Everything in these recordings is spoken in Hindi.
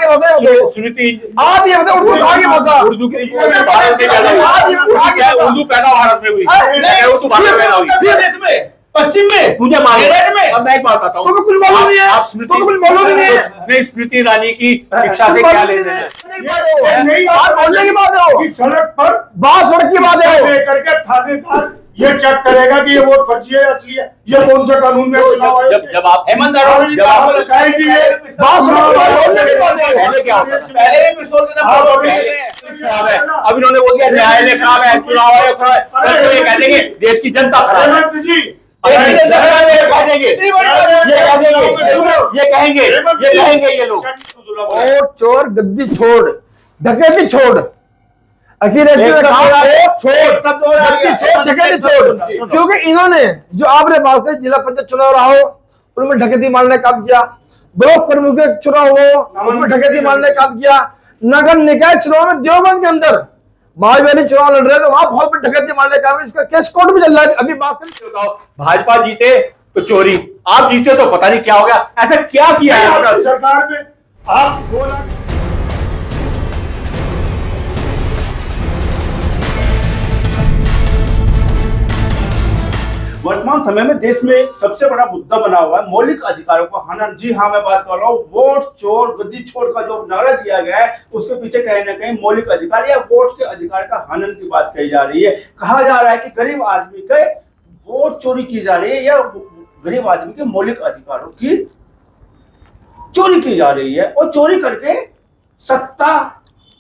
फंसे हो? स्मृति, आप ये बताओ उर्दू कहाँ की फंसा? उर्दू की भारत में पैदा हुई, उर्दू पैदा भारत में हुई, वो तो भारत में पैदा हुई, पश्चिम में, मुझे मालूम है। केरल में। अब मैं एक बात बताता हूँ, तुम्हें कुछ मालूम नहीं है, तुम्हें कुछ मालूम नहीं है। नहीं, स्मृति ईरानी की शिक्षा से क्या लेने देना है? नहीं, बात बोलने की बात है वो, सड़क पर बात सड़क की बात है वो। लेकर के थानेदार ये चेक करेगा कि ये वोट फर्जी है असली है, ये कौन सा कानून में चुनाव आयोग जब आप हेमंत अरोड़ा जी बताएंगे ये बात सड़क की बात बोलने की बात है। पहले क्या होता था? पहले भी पिस्तौल के नाम खराब है, अब इन्होंने बोल दिया न्यायालय खराब है, चुनाव आयोग खराब है, कल तो ये कह देंगे देश की जनता खराब है, हेमंत जी ये कहेंगे ये लोग। और चोर गद्दी छोड़, डकैती छोड़, अखिलेश जी ने कहा छोड़, गद्दी छोड़, डकैती छोड़, क्योंकि इन्होंने जो आपने बात की जिला पंचायत चुनाव रहा हो उनमें डकैती मारने का काम किया, ब्लॉक प्रमुख के चुनाव हो उसमें डकैती मारने का काम किया, नगर निकाय चुनाव में देवबंद के अंदर मायावती चुनाव लड़ रहे थे, वहां बहुत बड़ी डकैती मारने का काम, इसका केस कोर्ट में चल रहा है। अभी बात करें, बताओ, भाजपा जीते तो चोरी, आप जीते तो पता नहीं क्या हो गया, ऐसा क्या किया है आपकी सरकार में आप 2 लाख वर्तमान समय में देश में सबसे बड़ा मुद्दा बना हुआ है मौलिक अधिकारों का हनन। जी हाँ, मैं बात कर रहा हूँ वोट चोर गद्दी छोड़ का जो नारा दिया गया है उसके पीछे कहीं ना कहीं मौलिक अधिकार या वोट के अधिकार का हनन की बात कही जा रही है। कहा जा रहा है कि गरीब आदमी के वोट चोरी की जा रही है या गरीब आदमी के मौलिक अधिकारों की चोरी की जा रही है और चोरी करके सत्ता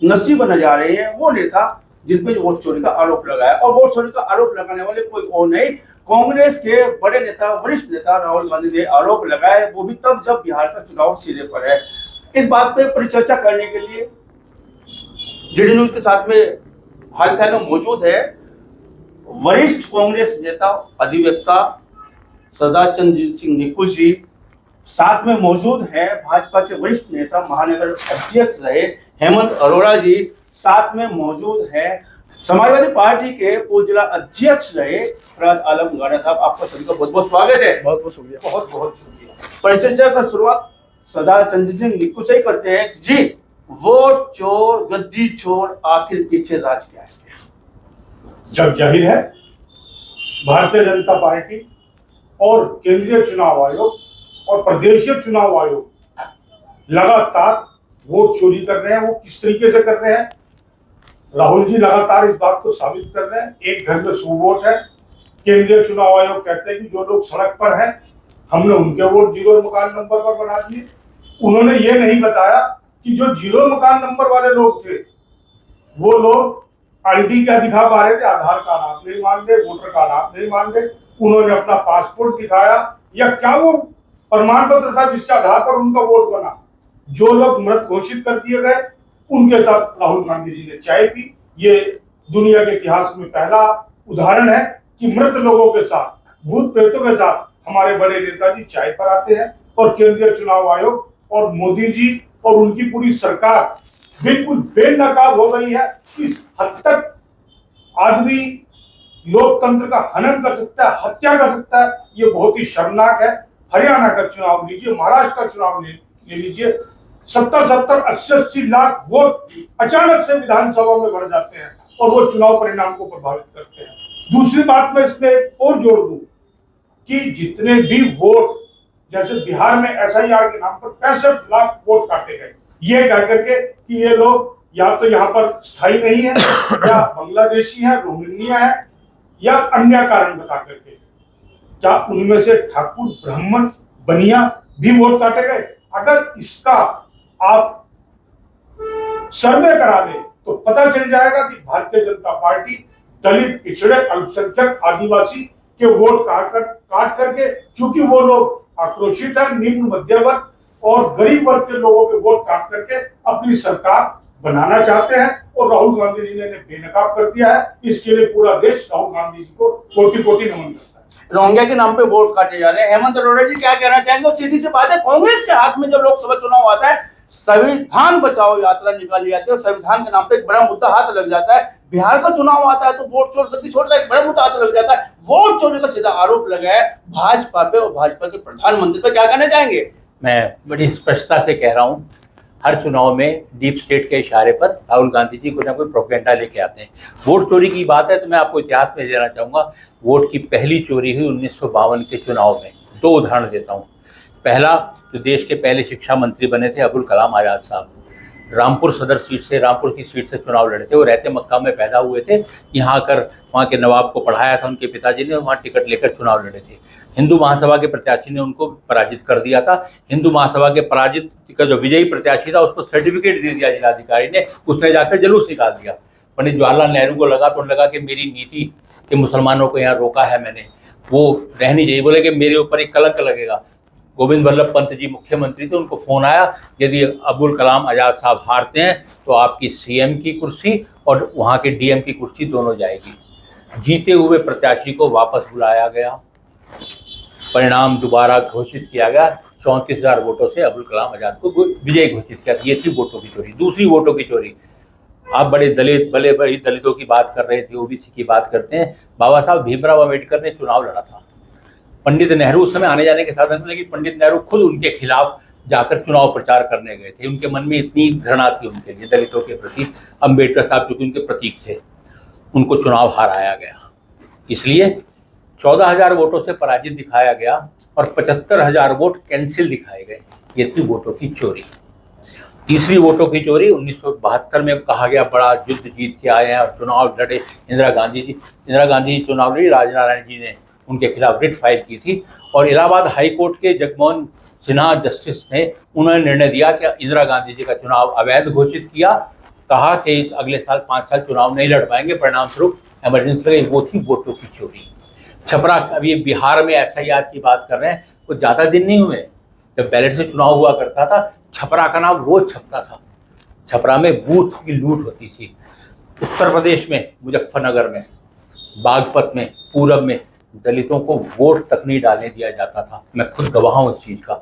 नसीब बना जा रही है वो नेता जिसपे वोट चोरी का आरोप लगाया। और वोट चोरी का आरोप लगाने वाले कोई और नहीं, कांग्रेस के बड़े नेता वरिष्ठ नेता राहुल गांधी ने आरोप लगाया, वो भी तब जब बिहार का चुनाव सिरे पर है। इस बात पे परिचर्चा करने के लिए जेडी न्यूज के साथ में हाल फिलहाल में मौजूद है वरिष्ठ कांग्रेस नेता अधिवक्ता सरदार चंद्रजीत सिंह निकुल जी, साथ में मौजूद है भाजपा के वरिष्ठ नेता महानगर अध्यक्ष रहे हेमंत अरोड़ा जी, साथ में मौजूद है समाजवादी पार्टी के पूर्व जिला अध्यक्ष रहे फराद आलम गाड़ा साहब। आपका सभी का बहुत बहुत स्वागत है। बहुत बहुत शुक्रिया। बहुत बहुत शुक्रिया। परिचर्चा का शुरुआत सरदार चंद्रजीत सिंह निकुल से ही करते हैं। जी, वोट चोर गद्दी चोर आखिर पीछे राज क्या है? जब जाहिर है भारतीय जनता पार्टी और केंद्रीय चुनाव आयोग और प्रदेशीय चुनाव आयोग लगातार वोट चोरी कर रहे हैं। वो किस तरीके से कर रहे हैं? राहुल जी लगातार इस बात को साबित कर रहे हैं। एक घर में 100 वोट है। केंद्रीय चुनाव आयोग कहते हैं कि जो लोग सड़क पर हैं हमने उनके वोट 0 मकान नंबर पर बना दिए। उन्होंने ये नहीं बताया कि जो 0 मकान नंबर वाले लोग थे वो लोग आईडी क्या दिखा पा रहे थे, आधार कार्ड आप नहीं मान रहे, वोटर कार्ड आप नहीं मान रहे, उन्होंने अपना पासपोर्ट दिखाया या क्या वो प्रमाण पत्र था जिसके आधार पर उनका वोट बना। जो लोग मृत घोषित कर दिए गए उनके साथ राहुल गांधी जी ने चाय पी। ये दुनिया के इतिहास में पहला उदाहरण है कि मृत लोगों के साथ, भूत प्रेतों के साथ हमारे बड़े नेताजी चाय पर आते हैं। और केंद्रीय चुनाव आयोग और मोदी जी और उनकी पूरी सरकार बिल्कुल बेनकाब हो गई है। इस हद तक आदमी लोकतंत्र का हनन कर सकता है, हत्या कर सकता है, ये बहुत ही शर्मनाक है। हरियाणा का चुनाव लीजिए, महाराष्ट्र का चुनाव ले लीजिए, 70-80 लाख वोट अचानक से विधानसभा में बढ़ जाते हैं और वो चुनाव परिणाम को प्रभावित करते हैं। दूसरी बात मैं इसमें और जोड़ दूं कि जितने भी वोट, जैसे बिहार में एसआईआर के नाम पर 65 लाख वोट काटे गए, ये कह करके कि ये लोग या तो यहाँ पर स्थायी नहीं है या बांग्लादेशी है, रोहिंग्या है या अन्य कारण बता करके, क्या उनमें से ठाकुर, ब्राह्मण, बनिया भी वोट काटे गए? अगर इसका आप सर्वे करा लें तो पता चल जाएगा कि भारतीय जनता पार्टी दलित, पिछड़े, अल्पसंख्यक, आदिवासी के वोट काट करके, चूंकि वो लोग आक्रोशित है, निम्न मध्य वर्ग और गरीब वर्ग के लोगों के वोट काट करके अपनी सरकार बनाना चाहते हैं। और राहुल गांधी जी ने बेनकाब कर दिया है। इसके लिए पूरा देश राहुल गांधी जी को कोटि कोटि नमन करता है। रोहिंग्या के नाम पे वोट काटे जा रहे हैं। हेमंत अरोड़ा जी क्या कहना चाहेंगे? सीधी सी बात है, कांग्रेस के हाथ में जब लोकसभा चुनाव आता है संविधान बचाओ यात्रा निकाली जाती है और संविधान के नाम पे एक बड़ा मुद्दा हाथ लग जाता है। बिहार का चुनाव आता है तो वोट चोर गद्दी छोड़ का एक बड़ा मुद्दा हाथ लग जाता है। वोट चोरी का सीधा आरोप लगा है भाजपा पे और भाजपा के प्रधानमंत्री पे, क्या कहना चाहेंगे? मैं बड़ी स्पष्टता से कह रहा हूं, हर चुनाव में डीप स्टेट के इशारे पर राहुल गांधी जी कुछ ना कोई प्रोपेगेंडा लेके आते हैं। वोट चोरी की बात है तो मैं आपको इतिहास में देना चाहूँगा। वोट की पहली चोरी हुई 1952 के चुनाव में। 2 उदाहरण देता हूँ। पहला, जो देश के पहले शिक्षा मंत्री बने थे अबुल कलाम आज़ाद साहब, रामपुर सदर सीट से, रामपुर की सीट से चुनाव लड़े थे। वो रहते मक्का में पैदा हुए थे, यहाँ आकर वहाँ के नवाब को पढ़ाया था उनके पिताजी ने, वहाँ टिकट लेकर चुनाव लड़े थे। हिंदू महासभा के प्रत्याशी ने उनको पराजित कर दिया था। हिंदू महासभा के पराजित का जो विजयी प्रत्याशी था उसको सर्टिफिकेट दे दिया जिलाधिकारी ने, उसने जाकर जुलूस निकाल दिया। पंडित जवाहरलाल नेहरू को लगा कि मेरी नीति के मुसलमानों को यहाँ रोका है मैंने, वो रहनी चाहिए। बोले कि मेरे ऊपर एक कलंक लगेगा। गोविंद वल्लभ पंत जी मुख्यमंत्री थे, उनको फोन आया, यदि अबुल कलाम आज़ाद साहब हारते हैं तो आपकी सीएम की कुर्सी और वहाँ के डीएम की कुर्सी दोनों जाएगी। जीते हुए प्रत्याशी को वापस बुलाया गया, परिणाम दोबारा घोषित किया गया। 34,000 वोटों से अबुल कलाम आज़ाद को विजयी घोषित किया। ये थी वोटों की चोरी। दूसरी वोटों की चोरी, आप बड़े दलितों की बात कर रहे थे, ओबीसी की बात करते हैं। बाबा साहब भीमराव अम्बेडकर ने चुनाव लड़ा था। पंडित नेहरू उस समय आने जाने के साधन थे, लेकिन पंडित नेहरू खुद उनके खिलाफ जाकर चुनाव प्रचार करने गए थे। उनके मन में इतनी घृणा थी उनके लिए, दलितों के प्रति। अम्बेडकर साहब चूंकि उनके प्रतीक थे, उनको चुनाव हराया गया। इसलिए 14,000 वोटों से पराजित दिखाया गया और 75,000 वोट कैंसिल दिखाए गए। ये थी वोटों की चोरी। तीसरी वोटों की चोरी 1972 में कहा गया बड़ा युद्ध जीत के आए हैं और चुनाव लड़े इंदिरा गांधी जी चुनाव लड़ी। राजनारायण जी ने उनके खिलाफ रिट फाइल की थी और इलाहाबाद हाई कोर्ट के जगमोहन सिन्हा जस्टिस ने उन्होंने निर्णय दिया कि इंदिरा गांधी जी का चुनाव अवैध घोषित किया। कहा कि अगले साल 5 साल चुनाव नहीं लड़ पाएंगे, परिणाम स्वरूप इमरजेंसी लगी। वो थी वोटों की चोरी। छपरा, अभी बिहार में SIR की बात कर रहे हैं, वो ज़्यादा दिन नहीं हुए जब बैलेट से चुनाव हुआ करता था, छपरा का नाम रोज छपता था। छपरा में बूथ की लूट होती थी। उत्तर प्रदेश में मुजफ्फरनगर में, बागपत में, पूरब में दलितों को वोट तक नहीं डालने दिया जाता था। मैं खुद गवाह हूँ इस चीज़ का।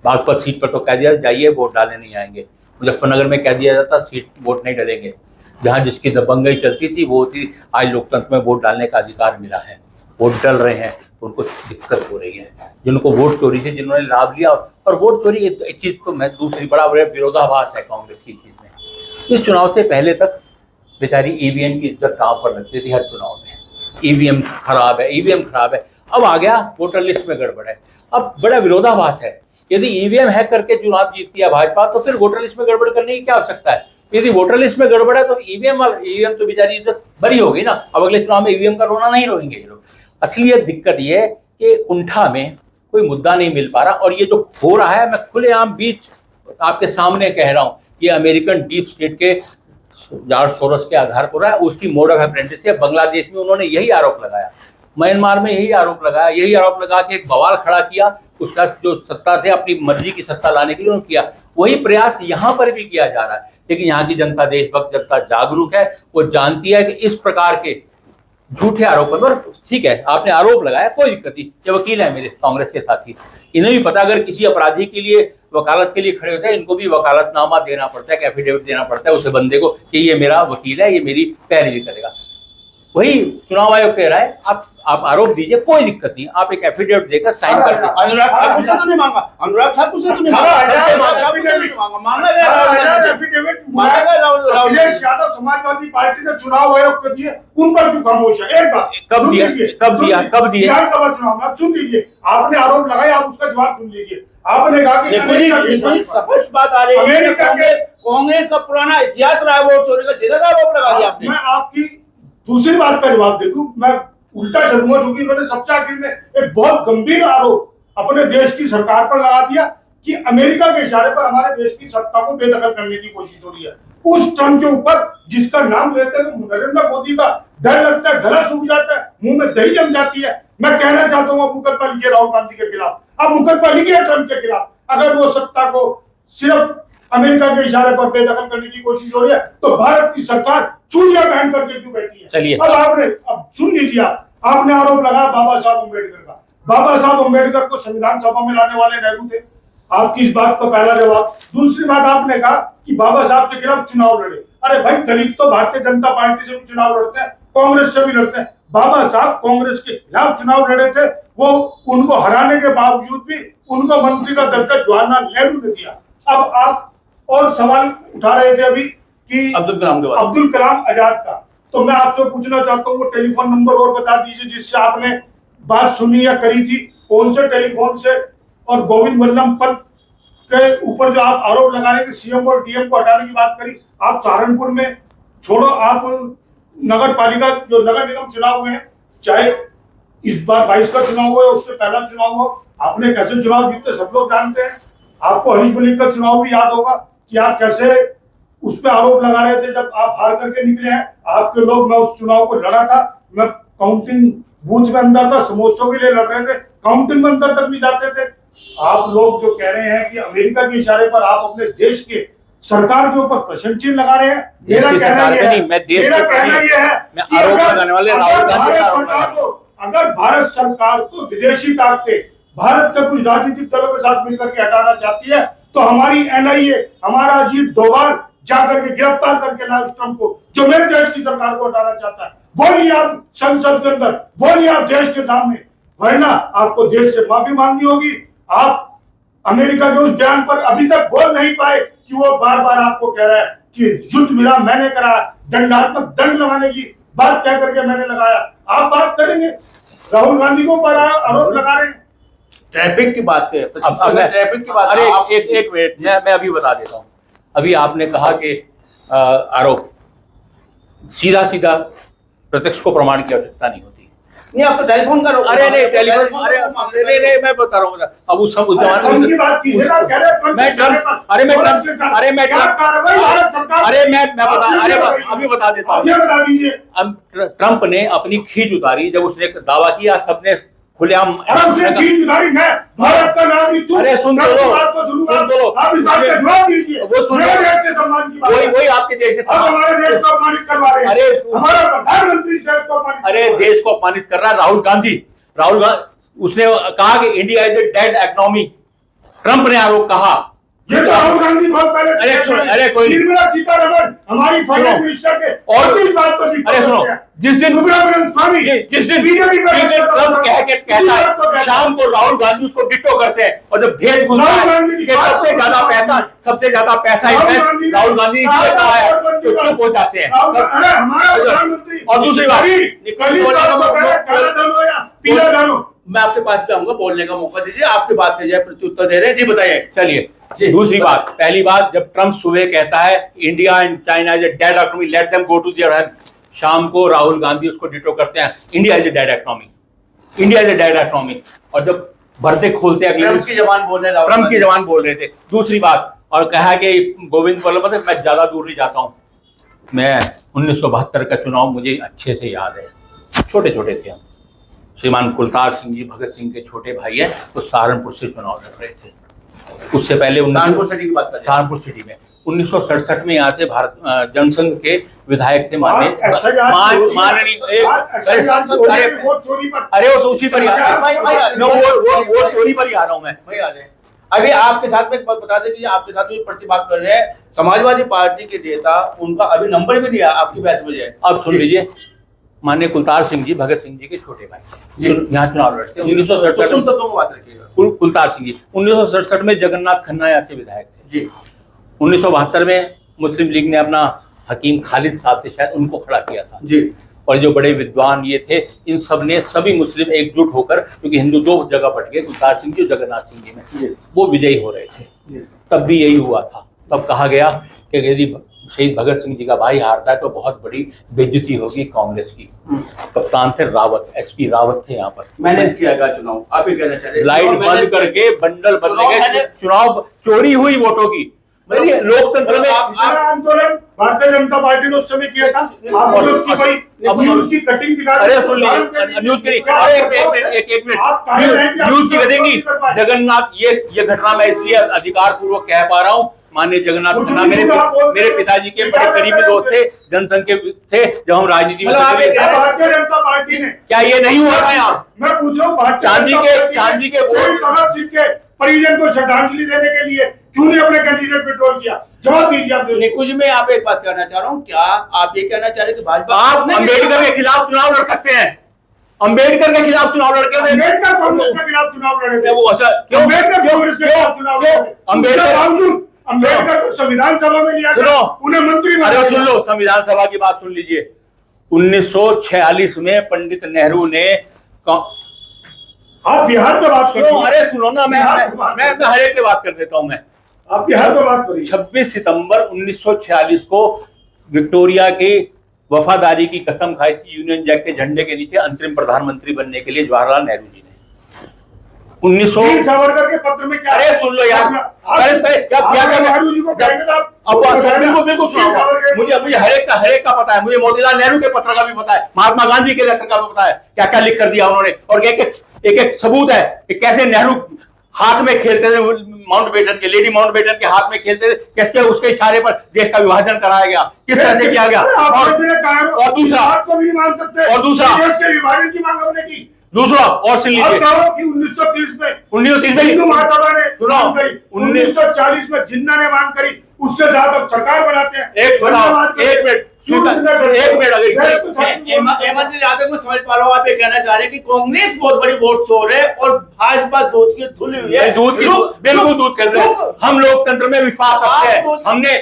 बागपत सीट पर तो कह दिया जाइए वोट डालने नहीं आएंगे। मुजफ्फरनगर में कह दिया जाता सीट वोट नहीं डलेंगे। जहाँ जिसकी दबंगई चलती थी वो थी। आज लोकतंत्र में वोट डालने का अधिकार मिला है, वोट डल रहे हैं तो उनको दिक्कत हो रही है। जिनको वोट चोरी से जिन्होंने लाभ लिया, और वोट चोरी एक चीज़ तो मैं दूसरी बड़ा विरोधाभास है कांग्रेस की चीज़ में। इस चुनाव से पहले तक बेचारी EVM की इज्जत दांव पर लगती थी हर चुनाव में। EVM खराब है। अब आ गया वोटर लिस्ट में गड़बड़ है। अब बड़ा विरोधाभास है। यदि EVM हैक करके चुनाव जीतती है भाजपा तो फिर वोटर लिस्ट में गड़बड़ करने की क्या आवश्यकता है? यदि वोटर लिस्ट में गड़बड़ है तो EVM तो बेचारी इज्जत बरी हो गई ना। अब अगले चुनाव में EVM का रोना नहीं रोएंगे ये लोग। असलियत दिक्कत ये है कि कुंठा में कोई मुद्दा नहीं मिल पा रहा। और ये जो हो रहा है, मैं खुलेआम बीच आपके सामने कह रहा हूँ, ये अमेरिकन डीप स्टेट के जॉर्ज सोरोस के आधार पर है। उसकी मोड ऑफ अप्रेंटिस है। बांग्लादेश में उन्होंने यही आरोप लगाया, म्यांमार में यही आरोप लगा के एक बवाल खड़ा किया। उसका जो सत्ता थे अपनी मर्जी की सत्ता लाने के लिए उन्होंने किया। वही प्रयास यहाँ पर भी किया जा रहा है। लेकिन यहाँ की जनता, देशभक्त जनता जागरूक है। वो जानती है कि इस प्रकार के झूठे आरोपों पर, ठीक है आपने आरोप लगाया, कोई दिक्कत नहीं। ये वकील है मेरे कांग्रेस के साथी, इन्हें भी पता अगर किसी अपराधी के लिए वकालत के लिए खड़े होते हैं, इनको भी वकालतनामा देना पड़ता है, एफिडेविट देना पड़ता है उस बंदे को कि ये मेरा वकील है, ये मेरी पैरवी करेगा। वही चुनाव आयोग कह रहा है आप आरोप दीजिए, कोई दिक्कत नहीं, आप एक एफिडेविट देकर साइन कर दीजिए। अनुराग ठाकुर से तो नहीं मांगा, अनुराग ठाकुर से तो नहीं मांगा, मांगा गया एफिडेविट अखिलेश यादव समाजवादी पार्टी ने चुनाव आयोग को दिए, उन पर क्यों खामोश है? एक बात कब दिया? विधानसभा चुनाव में आप सुन लीजिए, आपने आरोप लगाया, आप उसका जवाब सुन लीजिए। आपने कहा कि स्पष्ट बात आ रही है, कांग्रेस का पुराना इतिहास रहा है वोट चोरी का, सीधा आरोप लगा दिया आपने। मैं आपकी दूसरी बात का जवाब दे दूं, मैं उल्टा चलूंगा, क्योंकि इन्होंने सबसे आखिर में एक बहुत गंभीर आरोप अपने देश की सरकार पर लगा दिया कि अमेरिका के इशारे पर हमारे देश की सत्ता को बेदखल करने की कोशिश हो रही है। उस ट्रम्प के ऊपर जिसका नाम लेते हैं नरेंद्र मोदी का डर लगता है, गला सूख जाता है, मुंह में दही जम जाती है। मैं कहना चाहता हूँ, अब मुकदमा लिखिए राहुल गांधी के खिलाफ, अब मुकदमा लिखिए ट्रम्प के खिलाफ। अगर वो सत्ता को सिर्फ अमेरिका के इशारे पर बेदखल करने की कोशिश हो रही है तो भारत की सरकार चूड़ियां पहन करके क्यों बैठी है? चलिए अब सुन लीजिए, आपने आरोप लगाया बाबा साहब अम्बेडकर का। बाबा साहब अम्बेडकर को संविधान सभा में लाने वाले नेहरू थे, आपकी इस बात का पहला जवाब। दूसरी बात, आपने कहा कि बाबा साहब के खिलाफ चुनाव लड़े। अरे भाई, दलित तो भारतीय जनता पार्टी से भी चुनाव लड़ते हैं, कांग्रेस से भी लड़ते हैं। बाबा साहब कांग्रेस के खिलाफ चुनाव लड़े थे, वो उनको हराने के बावजूद भी उनको मंत्री का दर्जा जवाहरलाल नेहरू ने दिया। अब आप और सवाल उठा रहे थे अभी कि अब्दुल कलाम के बारे में। अब्दुल कलाम आजाद का, तो मैं आपसे पूछना चाहता हूँ वो टेलीफोन नंबर और बता दीजिए जिससे आपने बात सुनी या करी थी, कौन से टेलीफोन से। और गोविंद वल्लभ पंत के ऊपर जो आप आरोप लगा रहे हैं कि सीएम और डीएम को हटाने की बात करी, आप सहारनपुर में छोड़ो, आप नगर पालिका जो नगर निगम चुनाव हुए हैं, चाहे इस बार 22 का चुनाव हुआ है उससे पहला चुनाव हुआ, आपने कैसे चुनाव जीते सब लोग जानते हैं। आपको हरीश मलिक का चुनाव भी याद होगा कि आप कैसे उस पर आरोप लगा रहे थे जब आप हार करके निकले हैं। आपके लोग, मैं उस चुनाव को लड़ा था, मैं काउंटिंग बूथ में अंदर था, समोसों के लिए लड़ रहे थे, काउंटिंग में अंदर तक नहीं जाते थे। आप लोग जो कह रहे हैं कि अमेरिका के इशारे पर आप अपने देश के सरकार के ऊपर प्रश्न चिन्ह लगा रहे हैं, मेरा कहना यह है, मैं आरोप लगाने वाले राहुल गांधी। अगर भारत सरकार को विदेशी ताकतें भारत के कुछ राजनीतिक दलों के साथ मिलकर के हटाना चाहती है तो हमारी एनआईए, हमारा अजीत डोभाल जाकर के गिरफ्तार करके लाए उस ट्रंप को जो मेरे देश की सरकार को हटाना चाहता है। बोलिए आप संसद के अंदर, बोलिए आप देश के सामने, वरना आपको देश से माफी मांगनी होगी। आप अमेरिका के उस बयान पर अभी तक बोल नहीं पाए कि वो बार बार आपको कह रहा है कि युद्ध विराम मैंने करा, दंडात्मक दंड लगाने की बात कह करके मैंने लगाया। आप बात करेंगे, राहुल गांधी को पर आरोप लगा रहे हैं। ट्रैफिक की बात करें, ट्रैफिक की बात, अरे एक मिनट, मैं अभी बता देता हूँ। अभी आपने कहा कि आरोप सीधा सीधा प्रत्यक्ष को प्रमाण की आवश्यकता नहीं होती। नहीं, आप तो टेलीफोन करो। अरे नहीं, टेलीफोन, अरे मैं बता रहा हूँ, अब उस जमाने की बात की है ना, कह रहे हैं मैं अभी बता देता हूँ। बता दीजिए। ट्रंप ने अपनी खींच उतारी जब उसने दावा किया, सबने खुलेआम खींच उतारी, मैं भारत का नागरिक हूं। अरे सुन तो लो, आप इस बात का जवाब दीजिए। वो सुन मेरे देश के सम्मान की बात, वही आपके देश से हमारे देश को अपमानित करवा रहे हैं। अरे हमारा प्रधानमंत्री देश को अपमानित, अरे देश को अपमानित कर रहा है राहुल गांधी। उसने कहा कि India is a dead economy. Trump ने आरोप कहा, ये तो राहुल गांधी बहुत पहले, अरे कोई निर्मला सीतारमण हमारी फाइनेंस मिनिस्टर के और इस बात पर भी, अरे सुनो, जिस दिन सुब्रमण्यम स्वामी, जिस दिन बीजेपी का ट्रंप कहता है शाम को राहुल गांधी उसको डिटो करते हैं, और जब भेद खुलता है कि सबसे ज्यादा पैसा इन्वेस्ट राहुल गांधी ने कहा है तो चुप हो जाते हैं। अरे हमारा प्रधानमंत्री। और दूसरी बात, पीला धनो, मैं आपके पास भी आऊंगा, बोलने का मौका दीजिए, आपकी बात के जाए प्रत्युत्तर दे रहे हैं। जी बताइए। चलिए दूसरी बात, पहली बात, जब ट्रंप सुबह कहता है India and China is a dead economy, let them go to their health, शाम को राहुल गांधी उसको डिटो करते हैं, India is a dead economy, India is a dead economy. और जब भरते खोलते अगले ट्रंप की जबान बोल रहे, ट्रंप की जबान बोल रहे थे। दूसरी बात, और कहा कि गोविंद वल्लभ पंत, मैं ज्यादा दूर नहीं जाता हूँ, मैं 1972 का चुनाव मुझे अच्छे से याद है, छोटे छोटे थे हम, श्रीमान कुलतार सिंह जी भगत सिंह के छोटे भाई हैं, तो सहारनपुर से चुनाव लड़ रहे थे। उससे पहले सहारनपुर सिटी की बात करें, सहारनपुर सिटी में 1967 में यहाँ से भारत जनसंघ के विधायक थे माननीय, अरे वो उसी पर वो चोरी पर ही आ रहा हूँ मैं। अभी आपके साथ में बता दें कि आपके साथ में प्रति बात कर रहे हैं समाजवादी पार्टी के नेता, उनका अभी नंबर भी नहीं आया आपकी बहस में। अब सुन लीजिए, माननीय कुलतार सिंह जी भगत सिंह जी के छोटे भाई यहाँ चुनाव लड़ते 1967 कुलतार सिंह जी 1967 में जगन्नाथ खन्ना यहाँ से विधायक थे जी। 1972 में मुस्लिम लीग ने अपना हकीम खालिद साहब थे शायद, उनको खड़ा किया था जी। और जो बड़े विद्वान ये थे, इन सब ने सभी मुस्लिम एकजुट होकर, क्योंकि हिंदू दो जगह बट गए, कुलतार सिंह जी और जगन्नाथ सिंह जी में, वो विजयी हो रहे थे। तब भी यही हुआ था, तब कहा गया कि यदि शहीद भगत सिंह जी का भाई हारता है तो बहुत बड़ी बेइज्जती होगी कांग्रेस की। कप्तान थे रावत, एसपी रावत थे यहाँ पर, मैनेज किया गया चुनाव। आप ये कहना चाह रहे हैं लाइट बंद करके बंडल बदले गए, चुनाव चोरी हुई वोटों की। लोकतंत्र में आंदोलन भारतीय जनता पार्टी ने उस समय किया था, आपको उसकी कोई न्यूज की कटिंग दिखा, अरे सुन लीजिए, न्यूज की एक मिनट न्यूज की कटिंग, जगन्नाथ ये घटना मैं इसलिए अधिकार पूर्वक कह पा रहा हूँ, माननीय जगन्नाथ खन्ना मेरे पिताजी के बड़े करीबी दोस्त थे, जनसंघ के थे जब हम राजनीति में। भारतीय जनता पार्टी ने, क्या ये नहीं हुआ था यहाँ? मैं पूछ रहा हूँ, चांदी के भगत सिंह के परिजन को श्रद्धांजलि देने के लिए क्यों नहीं अपने कैंडिडेट विड्रॉल किया? जवाब दीजिए आप। कुछ में आप एक बात कहना चाह रहा हूँ, क्या आप ये कहना चाह रहे कि भाजपा आप अम्बेडकर के खिलाफ चुनाव लड़ सकते हैं? अम्बेडकर के खिलाफ चुनाव लड़के अम्बेडकर कांग्रेस के खिलाफ चुनाव लड़े थे, वो क्यों? अम्बेडकर कांग्रेस के खिलाफ चुनाव लड़े, अम्बेडकर बावजूद अम्बेडकर को संविधान सभा में लिया सुनो, उन्हें मंत्री अरे बनाया। सुन लो, संविधान सभा की बात सुन लीजिए। 1946 में पंडित नेहरू ने आप बिहार पे बात करो। अरे सुनो ना, मैं हर एक की बात कर देता हूं। मैं आप बिहार पे बात करिए। 26 सितंबर 1946 को विक्टोरिया की वफादारी की कसम खाई थी यूनियन जैक के झंडे के नीचे अंतरिम प्रधानमंत्री बनने के लिए जवाहरलाल नेहरू जी ने। 1900 वीर सावरकर के पत्र में क्या? अरे सुन लो यार, नेहरू जी को कहेंगे तो बिल्कुल बिल्कुल सुनाओ। मुझे हर एक का पता है। मुझे मोतीलाल नेहरू के पत्र का भी पता है, महात्मा गांधी के लेटर का भी पता है, क्या क्या लिख कर दिया उन्होंने। और एक सबूत है कि कैसे नेहरू हाथ में खेलते थे माउंटबेटन के, लेडी माउंटबेटन के हाथ में खेलते थे, कैसे उसके इशारे पर देश का विभाजन कराया गया, किस तरह से किया गया। और दूसरा और सुन लीजिए कि 1930 में हिंदू महासभा ने मांग करी, 1940 में जिन्ना ने मांग करी, उसके साथ अब सरकार बनाते हैं। एक मिनट हेमंत यादव में समझ पा रहा हूँ, आप ये कहना चाह रहे हैं कि कांग्रेस बहुत बड़ी वोट चोर है और भाजपा दूध की धुली हुई है। बिल्कुल दूध कर रहे हैं। हम लोकतंत्र में विश्वास रखते हैं। हमने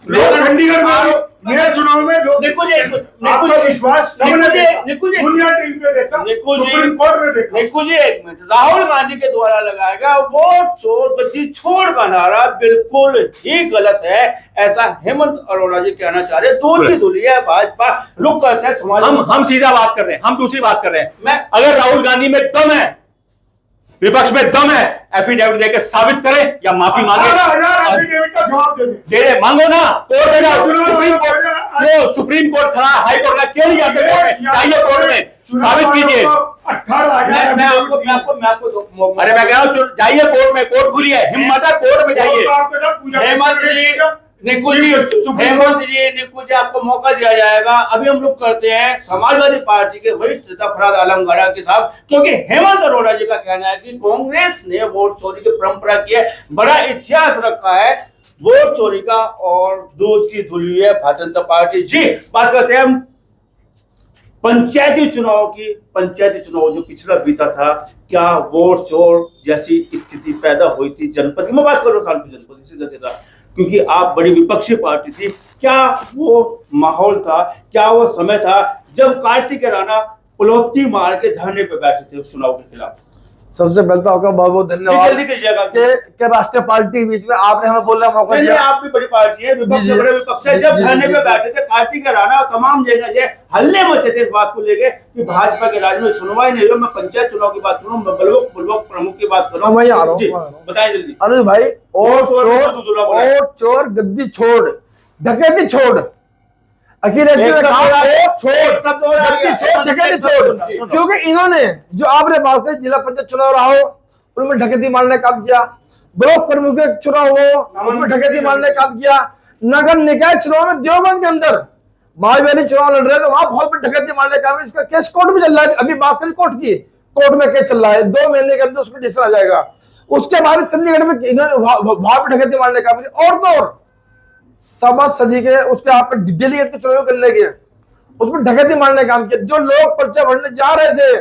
चंडीगढ़ में चुनाव में आपका विश्वास दुनिया टीवी पे देखा, सुप्रीम कोर्ट में देखा। निकू जी एक मिनट, राहुल गांधी के द्वारा लगाया गया वोट चोर गद्दी छोड़ का नारा बिल्कुल ही गलत है, ऐसा हेमंत अरोड़ा जी कहना चाह रहे हैं। दूध की धुली है भाजपा, लोग कहते हैं समाज। हम सीधा बात कर रहे हैं, हम दूसरी बात कर रहे हैं। अगर राहुल गांधी में दम है, विपक्ष में दम है, एफिडेविट देकर साबित करें या माफी मांगे। एफिडेविट का जवाब दे दे, मांगो ना। कोर्ट में जाओ, सुप्रीम कोर्ट खड़ा, हाई कोर्ट का क्यों नहीं जाते? जाइए कोर्ट में, साबित कीजिए। 18,000 मैं आपको अरे मैं कह रहा हूँ, जाइए कोर्ट में, कोर्ट खुली है, हिम्मत है, कोर्ट में जाइए। हेमंत जी, निकू जी आपको मौका दिया जाएगा। अभी हम लोग करते हैं समाजवादी पार्टी के वरिष्ठ नेता फरहाद आलम गढ़ा के साथ, क्योंकि हेमंत अरोड़ा जी का कहना है कि कांग्रेस ने वोट चोरी की परंपरा की है, बड़ा इतिहास रखा है वोट चोरी का, और दूध की धुली है भारतीय जनता पार्टी। जी बात करते हैं हम पंचायती चुनाव की। पंचायती चुनाव जो पिछला बीता था, क्या वोट चोर जैसी स्थिति पैदा हुई थी जनपद की? मैं बात कर रहा हूँ सालपुर जनपद, सीधा सीधा, क्योंकि आप बड़ी विपक्षी पार्टी थी। क्या वो माहौल था, क्या वो समय था जब कार्तिक राणा पुलोत्ती मार के धरने पे बैठे थे उस चुनाव के खिलाफ? सबसे पहले तो आपका बहुत बहुत धन्यवाद जल्दी कीजिएगा कि राष्ट्रीय पार्टी के बीच में आपने हमें बोलने का मौका दिया। आप भी बड़ी पार्टी है, विपक्ष से बड़े विपक्ष है। जब धरने पे बैठे थे कार्तिक राणा, तमाम जगह हल्ले मचे थे इस बात को लेके कि भाजपा के राज में सुनवाई नहीं हुई। मैं पंचायत चुनाव की बात करूँ, ब्लॉक प्रमुख की बात करूँ, मैं आ रहा हूँ, बताएं जल्दी। अनुज भाई, और चोर गद्दी छोड़, डकैती छोड़, अखिलेश जी ने कहा डकैती छोड़, क्योंकि इन्होंने जो आपने बात की जिला पंचायत चुनाव रहा हो उनमें डकैती मारने का काम किया, ब्लॉक प्रमुख के चुनाव हो उसमें डकैती मारने का काम किया, नगर निकाय चुनाव में देवबंद के अंदर मायावती चुनाव लड़ रहे थे, वहां बहुत बड़ी डकैती मारने का काम, इसका केस कोर्ट में चल रहा है। अभी बात करें कोर्ट की, कोर्ट में केस चल रहा है, 2 महीने के अंदर उसमें डिसीजन आ जाएगा। उसके बाद चंडीगढ़ में इन्होंने वहां पर डकैती मारने का काम, और तो और सवा सदी के उसके आप डेलीगेट के चुनाव करने के उसमें डकैती मारने का काम किया। जो लोग पर्चा भरने जा रहे थे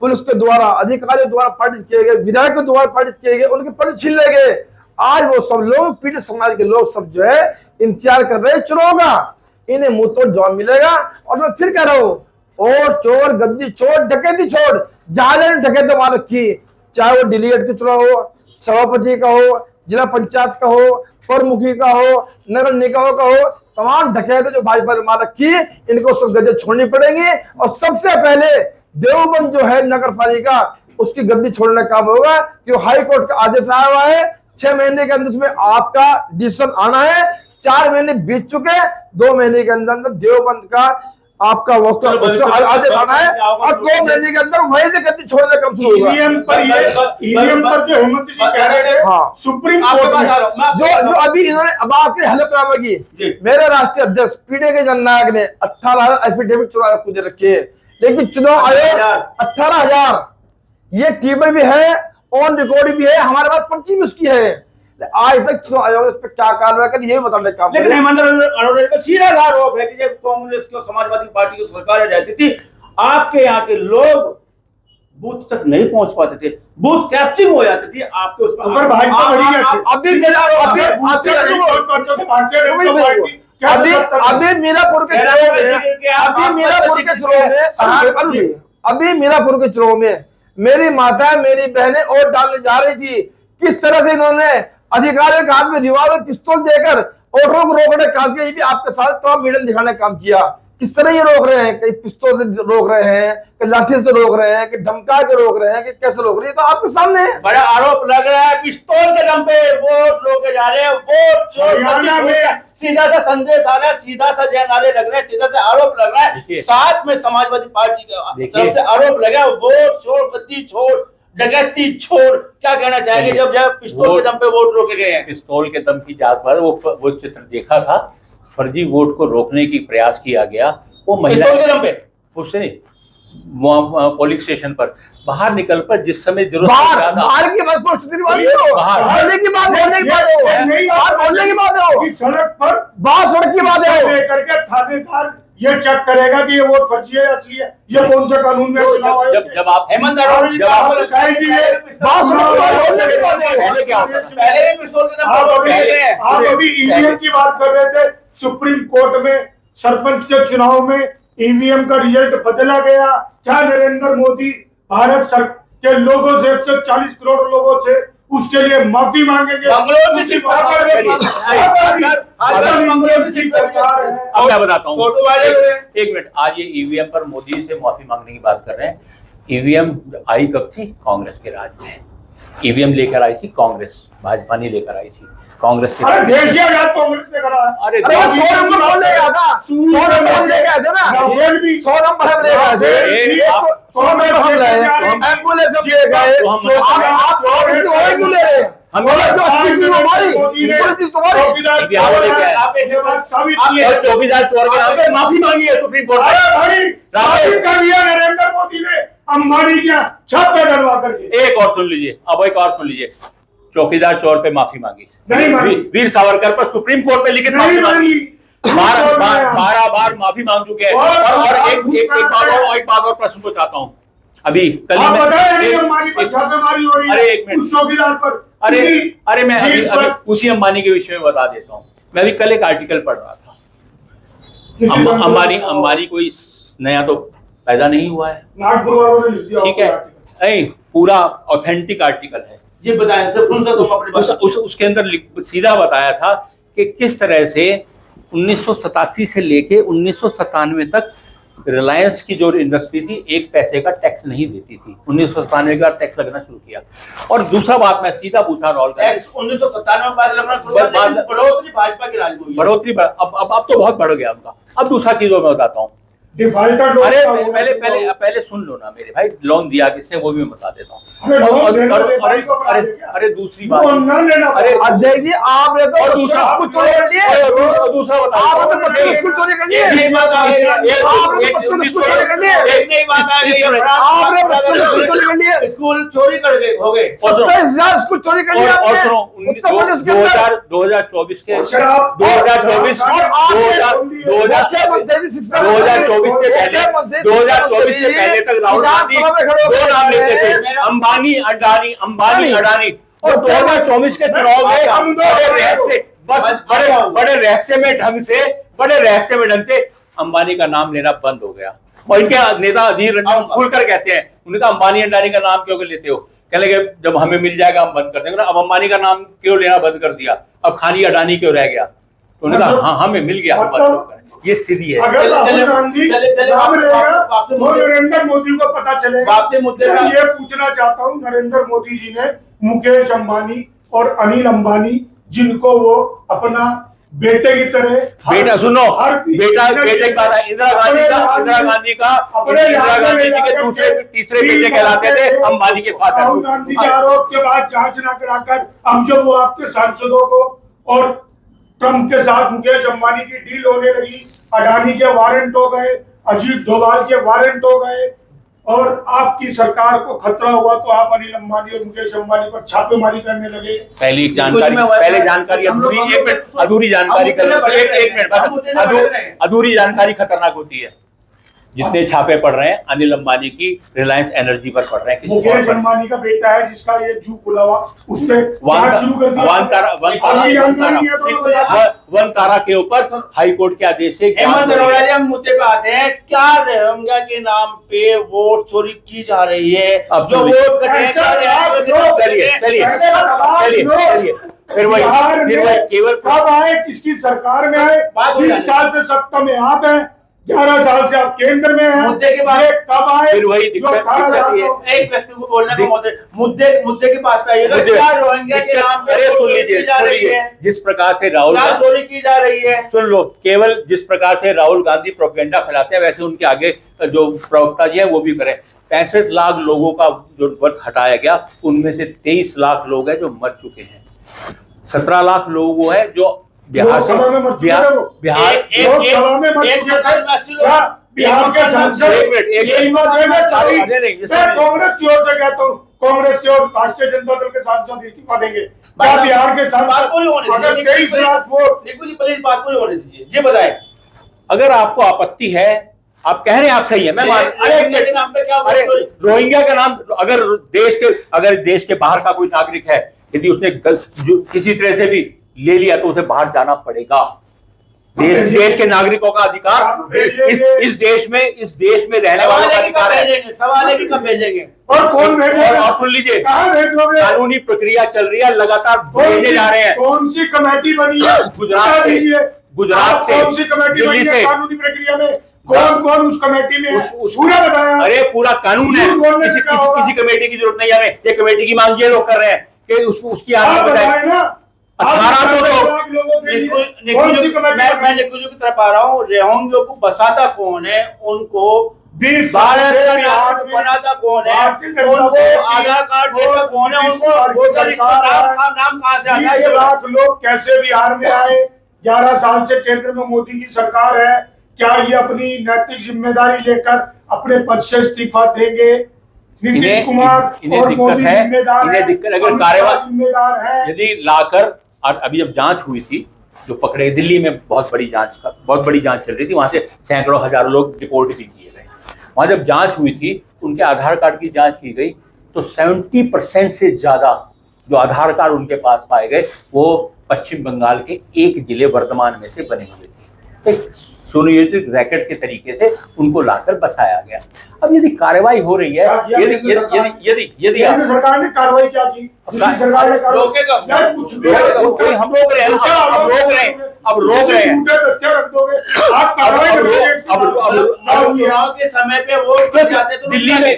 पुलिस के द्वारा, अधिकारियों द्वारा पार्टित किए गए, विधायक के द्वारा पार्टित किए गए, उनके पर्चे छीन ले गए। आज वो सब लोग पीड़ित समाज के लोग सब जो है इंतजार कर रहे हैं चुनाव का, इन्हें मुंह तोड़ जवाब मिलेगा। और मैं फिर कह रहा हूँ, और चोर गद्दी छोड़, डकैती छोड़, जहां डकैती मार रखी, चाहे वो डेलीगेट के चुनाव हो, सभापति का हो, जिला पंचायत का हो, प्रमुखी का हो, नगर निकायों का हो, तमाम डकैतें जो भाजपा ने मार रखी, इनको सब गद्दी छोड़नी पड़ेगी। और सबसे पहले देवबंद जो है नगर पालिका, उसकी गद्दी छोड़ने का काम होगा, क्योंकि हाई कोर्ट का आदेश आया हुआ है 6 महीने के अंदर उसमें आपका डिसीजन आना है। 4 महीने बीत चुके, 2 महीने के अंदर देवबंद का आपका वक्त आदेश आना है, और 2 महीने के अंदर वहीं से गद्दी छोड़ने का काम शुरू होगा। ईवीएम पर जो हेमंत जी कह रहे थे, हाँ, सुप्रीम कोर्ट में जो अभी इन्होंने अब आखिरी हलफनामा की, मेरे राष्ट्रीय अध्यक्ष पीडे के जननायक ने 18,000 एफिडेविट चुनाव खुद रखे, लेकिन चुनाव आयोग 18,000 ये टीमें भी है, ऑन रिकॉर्ड भी है, हमारे पास पर्ची भी उसकी है। आज तक चुनाव आयोग पे क्या कार्रवाई कर ये बताने का, लेकिन हेमंत अरोड़ा का सीधा आरोप है कि जब कांग्रेस की समाजवादी पार्टी की सरकार रहती थी, आपके यहाँ के लोग बूथ तक नहीं पहुंच पाते थे, बूथ कैप्चरिंग हो जाती थी आपके उसमें। पर भाजपा बड़ी कैसे? अभी मीरापुर के चुनाव में मेरी माता मेरी बहनें वोट डालने जा रही थी। किस तरह से इन्होंने अधिकारियों के हाथ में रिवॉल्वर पिस्तौल देकर वोटरों को रोकने का काम किया, ये भी आपके साथ तमाम वीडियो दिखाने का काम किया। किस तरह ये रोक रहे हैं, कहीं पिस्तौल से रोक रहे हैं, कहीं लाठी से रोक रहे हैं, कि धमका के रोक रहे हैं, कि कैसे रोक रहे हैं, तो आपके सामने है। बड़ा आरोप लग रहा है पिस्तौल के दम पे वोट रोके जा रहे हैं, वोट हरियाणा में सीधा सा संदेश आ रहा है, सीधा सा जयनारे लग रहे हैं, सीधा सा आरोप लग रहा है। साथ में समाजवादी पार्टी की तरफ से आरोप लगा, वोट छोड़, गद्दी छोड़, डकैती छोड़। क्या कहना चाहेंगे जब पिस्तौल के दम पे वोट रोके गए हैं? पिस्तौल के दम की जात पर वो चित्र देखा था, फर्जी वोट को रोकने की प्रयास किया गया। वो महिला पिस्तौल के दम पे उससे नहीं, पोलिंग स्टेशन पर बाहर निकल कर जिस समय जरूरत बाहर की बात बोलने की बात हो, सड़क पर बाहर सड़क की बात है, लेकर के थानेदार ये चेक करेगा कि ये वोट फर्जी है असली है, ये कौन से कानून में चुनाव है? जब आप हेमंत अरोड़ा जी आप अभी ईवीएम की बात कर रहे थे। सुप्रीम कोर्ट में सरपंच के चुनाव में ईवीएम का रिजल्ट बदला गया। क्या नरेंद्र मोदी भारत सरकार के लोगों से, 140 करोड़ लोगों से, उसके लिए माफी मांगेंगे? अब मैं बताता हूँ, एक मिनट। आज ये ईवीएम पर मोदी से माफी मांगने की बात कर रहे हैं। ईवीएम आई कब थी? कांग्रेस के राज में ईवीएम लेकर आई थी कांग्रेस, भाजपा नहीं लेकर आई थी। कांग्रेस के देश कांग्रेस ने करा। अरे 100 नंबर बोल लेगा था, 100 नंबर हम लेके आए थे ना, 100 नंबर हम लेके आए थे, 100 नंबर हम लाए, एम्बुलेंस हम ले गए। आप क्यों ले रहे हैं? हम जो अच्छी चीज हमारी, बुरी चीज तुम्हारी। चौकीदार चोर के नाम पे माफी मांगी है सुप्रीम कोर्ट में। कर दिया नरेंद्र मोदी ने अंबानी क्या छत पे डलवा करके। एक और सुन लीजिए, अब एक और सुन लीजिए। चौकीदार चोर पे माफी मांगी, नहीं मांगी। वीर सावरकर पर सुप्रीम कोर्ट में लिखित माफी मांगी, 12 बार माफी मांग चुके हैं। और एक बात और प्रश्न को चाहता हूँ। अभी कल अंबानी पर छापेमारी हो रही है, अरे एक मिनट, उस चौकीदार पर। अरे मैं अभी उसी अंबानी के विषय में बता देता हूँ। मैं अभी कल एक आर्टिकल पढ़ रहा था। अंबानी कोई नया तो पैदा नहीं हुआ है, नागपुर वालों ने लिख दिया, ठीक है? नहीं, पूरा ऑथेंटिक आर्टिकल है। ये बताएं सर, कौन सा तुम अपनी बात? उसके अंदर सीधा बताया था कि किस तरह से 1987 से लेके 1997 तक रिलायंस की जो इंडस्ट्री थी 1 पैसे का टैक्स नहीं देती थी। 1997 का टैक्स लगना शुरू किया। और दूसरा बात मैं सीधा पूछा राहुल गांधी, 1997 में लगना शुरू हुआ, बढ़ोतरी भाजपा की राज में हुई है। बढ़ोतरी अब तो बहुत बढ़ गया उनका। अब दूसरा चीजों में बताता हूँ। डिफाल्टर अरे पहले सुन लो ना मेरे भाई, लोन दिया किसने वो भी मैं बता देता हूँ। अरे दूसरी बात, अरे अध्यक्ष जी आपने तो दूसरा चोरी कर लिए, दूसरा बता, आपने तो बच्चों स्कूल चोरी कर लिए, आपने बच्चों स्कूल चोरी कर लिए, आपने बच्चों स्कूल चोरी कर लिए, स्कूल चोरी कर गए हो गए 27,000 स्कूल चोरी कर लिए आपने उत्तर प्रदेश के अंदर 2024 के 2024 से पहले तक राहुल गांधी 2 नाम लेते थे, अंबानी अडानी। और 2024 के चुनाव में बड़े रहस्यमय ढंग से अंबानी का नाम लेना बंद हो गया। और इनके नेता अधीर रंजन खुलकर कहते हैं, उन्होंने कहा अंबानी अडानी का नाम क्यों लेते हो? कहने लगे जब हमें मिल जाएगा हम बंद कर देंगे। अब अंबानी का नाम क्यों लेना बंद कर दिया? अब खाली अडानी क्यों रह गया? तो उन्होंने कहा हाँ हमें मिल गया, हम बंद कर। ये स्थिति है। अगर राहुल गांधी नाम लेगा तो नरेंद्र मोदी को पता चलेगा। मैं ये पूछना चाहता हूँ, नरेंद्र मोदी जी ने मुकेश अंबानी और अनिल अंबानी, जिनको वो अपना बेटे की तरह, बेटा सुनो, बेटे की बात है। इंदिरा गांधी जी के दूसरे तीसरे बेटे कहलाते थे अंबानी के फादर। राहुल गांधी के आरोप के बाद जांच न कराकर अब जब वो आपके सांसदों को और ट्रंप के साथ मुकेश अंबानी की डील होने लगी, अडानी के वारंट हो गए, अजीत डोभाल के वारंट हो गए, और आपकी सरकार को खतरा हुआ तो आप अनिल अंबानी और मुकेश अंबानी पर छापेमारी करने लगे। पहले जानकारी अधूरी जानकारी अधूरी जानकारी खतरनाक होती है। जितने छापे पड़ रहे हैं अनिल अंबानी की रिलायंस एनर्जी पर पड़ रहे हैं, किसी और मुकेश पर। अंबानी का बेटा है जिसका ये जू खुला हुआ, उस पे जांच शुरू कर दिया। वन तारा के ऊपर हाई कोर्ट के आदेश से हेमंत अरोड़ा जी, हम मुद्दे पे आते हैं। क्या रोहिंग्या के नाम पे वोट चोरी की जा रही है? अब जो सुनिए। वोट कटे हैं, चलिए फिर वही केवल कब आए, किसकी सरकार में आए? बात हो 20 जानी। साल से सत्ता में आप हैं, 11 साल से आप केंद्र में हैं। मुद्दे के बाद- ये कब आए? फिर वही जो दिक्कत 18 साल ये- को- एक व्यक्ति को बोलने का मौका, मुद्दे की बात पे आइएगा। मुद्दे- क्या रोहिंग्या के नाम पे अरे वोट सुन चोरी लीजिए, की जा रही है? जिस प्रकार से राहुल क्या गांधी चोरी की जा रही है? सुन लो, केवल जिस प्रकार से राहुल गांधी प्रोपेगेंडा फैलाते हैं वैसे उनके आगे जो प्रवक्ता जी है वो भी करें। 65 लाख लोगों का जो वर्ग हटाया गया, उनमें से 23 लाख लोग हैं जो मर चुके हैं। 17 लाख लोग वो है जो बिहार से लोकसभा में मर चुके हैं वो। बिहार लोकसभा में मर एक चुके थे। मतलब 80 लोग- क्या बिहार के सांसद एक मिनट, ये बात है ना सारी। अरे नहीं, मैं कांग्रेस की ओर से कहता हूँ, कांग्रेस की और राष्ट्रीय जनता दल के सांसद इस्तीफा देंगे। क्या बिहार के बात सांसद पूरी होने अगर दीजिए। 23 lakh vote, Niku ji please बात पूरी होने दीजिए। जी बताएं। अगर आपको आपत्ति है, आप कह रहे हैं आप सही है, मैं मान रोहिंग्या के नाम पे क्या अरे रोहिंग्या का नाम अगर देश के बाहर का कोई नागरिक है, यदि उसने किसी तरह से भी ले लिया तो उसे बाहर जाना पड़ेगा। देश के नागरिकों का अधिकार इस देश में रहने वालों का अधिकार है। सवाल है कि कब भेजेंगे? और कौन भेजेगा? और आप सुन लीजिए, कहाँ भेजोगे? कानूनी प्रक्रिया चल रही है, लगातार भेजे जा रहे हैं। कौन सी कमेटी बनी है? गुजरात बता से- दीजिए। गुजरात आप से, कौन सी कमेटी दिल्ली बनी है से। कानूनी प्रक्रिया में? कौन कौन उस कमेटी में है? पूरा बताया। अरे पूरा कानून है, झूठ बोलने से क्या होगा? किसी कमेटी की जरूरत नहीं है हमें। ये कमेटी की मांग ये लोग कर रहे हैं कि उसकी आप आगे बताए बताए। ना। 18 आप लोग- लोगों के लिए निकू कौन सी जी, कमेटी मैं बनी? निकू जी की तरफ आ रहा हूँ। रोहिंग्या को बसाता कौन है? उनको 20 साल भारत से का बिहार नागरिक में बनाता कौन है? भारतीय जनता उनको पार्टी आधार कार्ड देता कौन है? नीतीश उनको कुमार की वोटर लिस्ट सरकार है। नाम कहाँ से आता है? 20 लाख लोग कैसे बिहार में आए? 11 साल से केंद्र में मोदी की सरकार है। क्या ये अपनी नैतिक जिम्मेदारी लेकर अपने पद से इस्तीफा देंगे? नीतीश कुमार इन्हें और दिक्कत मोदी है, जिम्मेदार इन्हें है, दिक्कत अगर अमित शाह कार्यवाही जिम्मेदार है। यदि लाकर, और अभी जब जांच हुई थी, जो पकड़े दिल्ली में बहुत बड़ी जांच चल रही थी, वहां से सैकड़ों हजारों लोग डिपोर्ट भी किए गए। वहां जब जांच हुई थी, उनके आधार कार्ड की जांच की गई तो 70% से ज्यादा जो आधार कार्ड उनके पास पाए गए वो पश्चिम बंगाल के एक जिले वर्धमान में से बने हुए थे। एक सुनियोजित रैकेट के तरीके से उनको लाकर बसाया गया। अब यदि कार्रवाई हो रही है, क्या किया यदि केंद्र सरकार? यदि यदि केंद्र सरकार ने कार्रवाई क्या की? दिल्ली सरकार ने कार्रवाई रोकेगा। यार कुछ भी हम रोक रहे हैं, अब रोक रहे हैं। झूठे तथ्य रख दोगे, आप कार्रवाई करोगे इसके बाद। अब चुनाव के समय पे वोट गिर जाते तो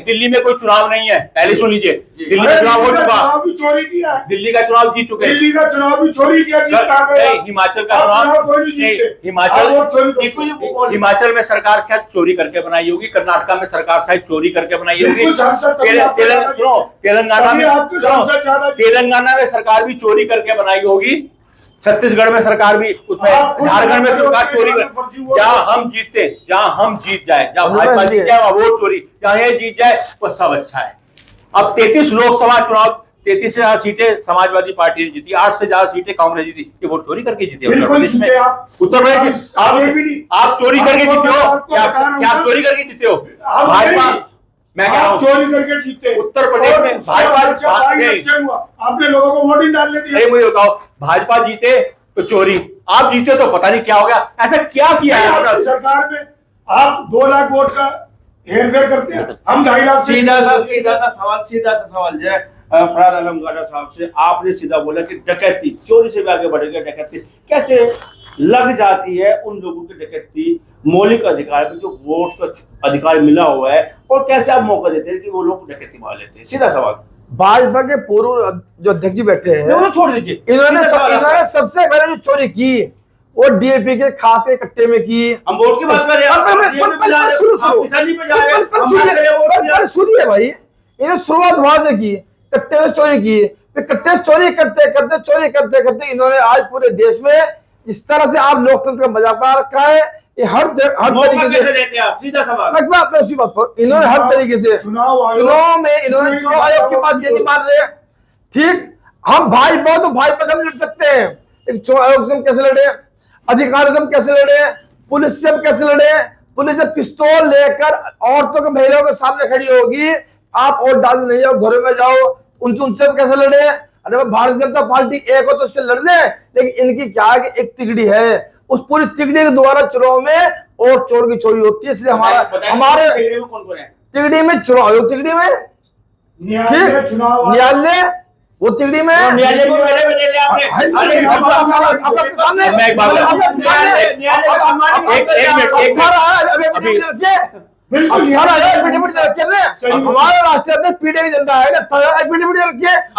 दिल्ली में कोई चुनाव नहीं है, पहले सुन लीजिए। दिल्ली में चुनाव हो चुका, चुनाव भी चोरी किया है। दिल्ली का चुनाव जीत चुके हैं। दिल्ली का चुनाव भी चोरी किया, जीता गया। नहीं, हिमाचल का आप चुनाव कोई नहीं जीते। आप हिमाचल वोट चोरी करते निकू जी हो। वो बोल- हिमाचल में सरकार शायद चोरी करके बनाई होगी, कर्नाटका में सरकार शायद चोरी करके बनाई होगी, बिल्कुल सांसद तभी आपके ज्यादा सुनो, तेलंगाना तभी में आपके सांसद ज्यादा जीते। तेलंगाना में सरकार भी चोरी करके बनाई होगी, छत्तीसगढ़ में सरकार भी, उसमें आप खुद झारखंड में जानते हो सरकार कि चोरी हमारे कर, फर्जी वोट जहाँ हम जीत जाए, जहाँ अनुमान भाजपा दिए। जीत जाए वहाँ वोट चोरी, जहाँ ये जीत जाए वो सब अच्छा है। अब 33 लोकसभा चुनाव, 33 से ज्यादा सीटें समाजवादी पार्टी ने जीती, 8 से ज्यादा सीटें कांग्रेस जीती। ये वोट चोरी करके जीती है उत्तर बिल्कुल प्रदेश में। जीते आप। उत्तर प्रदेश आगे भी नहीं। आप चोरी करके आपको जीते मैं हो, आपको क्या बता रहा हूं क्या आप ना। चोरी करके जीते हो? हम भाजपा, नहीं। मैं कह रहा आप हूँ चोरी करके जीते। उत्तर प्रदेश और में उसका भाजपा- बच्चा भाई इलेक्शन हुआ, आपने लोगों को वोट ही डालने अरे दिया। मुझे बताओ, भाजपा जीते तो चोरी, आप जीते तो पता नहीं क्या हो गया। ऐसा क्या किया है आपकी सरकार में आप 2 लाख वोट का हेरफेर करते हैं, हम 2.5 लाख से- सीधा सा सवाल जो है फरहाद आलम गाड़ा साहब से, आपने सीधा बोला कि डकैती, चोरी से भी आगे बढ़ेगा। डकैती कैसे लग जाती है उन लोगों की? डकैती मौलिक अधिकार पे जो वोट का अधिकार मिला हुआ है, और कैसे आप मौका देते हैं कि वो लोग डकैती मार लेते हैं? सीधा सवाल। भाजपा के पूर्व जो अध्यक्ष जी बैठे हैं, उन्हें छोड़ दीजिए। इन्होंने सीधा सवाल आपका। सबसे पहले जो चोरी की वो डीएपी के खाते कट्टे में की। हम वोट की बात कर रहे हैं, सुनिए भाई, इन्हें शुरुआत वहां से की, कट्टे से चोरी की, फिर कट्टे चोरी करते इन्होंने आज पूरे देश में इस तरह से आप लोकतंत्र का मजाक बना रखा है। ये हर मौका तरीके कैसे से देते हैं आप? सीधा सवाल। मैं उसी बात पर, इन्होंने हर तरीके से चुनाव में इन्होंने चुनाव आयोग की बात ये नहीं मान रहे। ठीक, हम भाई बहुत तो भाई पर हम लड़ सकते हैं, एक चुनाव आयोग से हम कैसे लड़े, अधिकारियों से हम कैसे लड़े, पुलिस से हम कैसे लड़े, पुलिस जब पिस्तौल लेकर औरतों के महिलाओं के सामने खड़ी होगी, आप वोट डालने नहीं जाओ, घरों में जाओ, उनसे कैसे लड़े? अरे भाई भारतीय जनता पार्टी एक हो तो उससे लड़ दे, लेकिन इनकी क्या है कि एक तिगड़ी है, उस पूरी तिगड़ी के द्वारा चुनाव में और चोर की चोरी होती है। इसलिए हमारे तिगड़ी में चुनाव आयोग, तिगड़ी में न्यायालय चुनाव, न्यायालय वो तिगड़ी में, न्यायालय को मेरे में ले ले आपने। आपके सामने मैं एक बात बिल्कुल हमारा राष्ट्रीय अध्यक्ष पीडीआई जनता है ना,